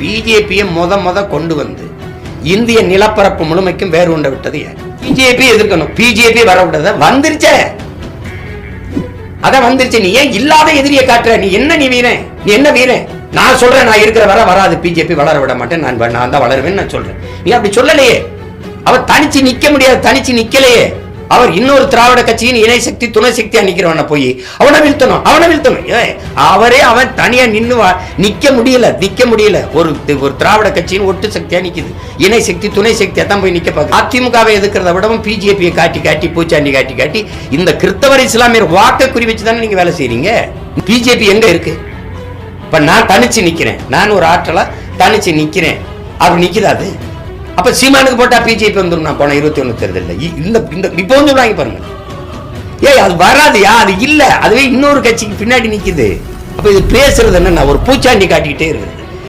பிஜேபியை முத கொண்டு வந்து இந்திய நிலப்பரப்பு முழுமைக்கும் வேறு உண்ட விட்டது பிஜேபி எதிர்க்கணும். பிஜேபி வர விட்டத வந்துருச்சே, அதான் வந்துருச்சு. நீ ஏன் இல்லாத எதிரியை காட்டுற? நீ வீரன், நீ என்ன வீரன்? நான் சொல்றேன், நான் இருக்கிற வர வராது, பிஜேபி வளர விட மாட்டேன், நான் தான் வளருவேன் நான் சொல்றேன். நீ அப்படி சொல்லலையே. அவர் தனிச்சு நிக்க முடியாது, தனிச்சு நிக்கலையே. அவர் இன்னொரு திராவிட கட்சியின் இணை சக்தி துணை சக்தியா நிக்கிறவன போய் அவனை வீழ்த்தணும். அவரே அவன் தனியா நிக்க முடியல. ஒரு திராவிட கட்சியின் ஒட்டு சக்தியா நிக்குது, இணை சக்தி துணை சக்தியா தான் போய் நிக்க பாக்கு. அதிமுகவை எதிர்க்கிறத விடவும் பிஜேபியை காட்டி பூச்சாண்டி காட்டி இந்த கிறிஸ்தவர் இஸ்லாமியர் வாக்க குறி வச்சுதானே நீங்க வேலை செய்றீங்க. பிஜேபி எங்க இருக்கு? இப்ப நான் தனிச்சு நிக்கிறேன், நான் ஒரு ஆற்றலா தனிச்சு நிக்கிறேன், அப்படி நிக்கிறாது. அப்ப சீமானுக்கு போட்டா பிஜேபி வந்துடும். நான் போன 21 தேர்தல் இப்போ வந்து வாங்கி பாருங்க. அது வராதுயா, அது இல்ல, அதுவே இன்னொரு கட்சிக்கு பின்னாடி நிக்குது. அப்ப இது பேசுறது என்ன? ஒரு பூச்சாண்டி காட்டிக்கிட்டே இருக்குது.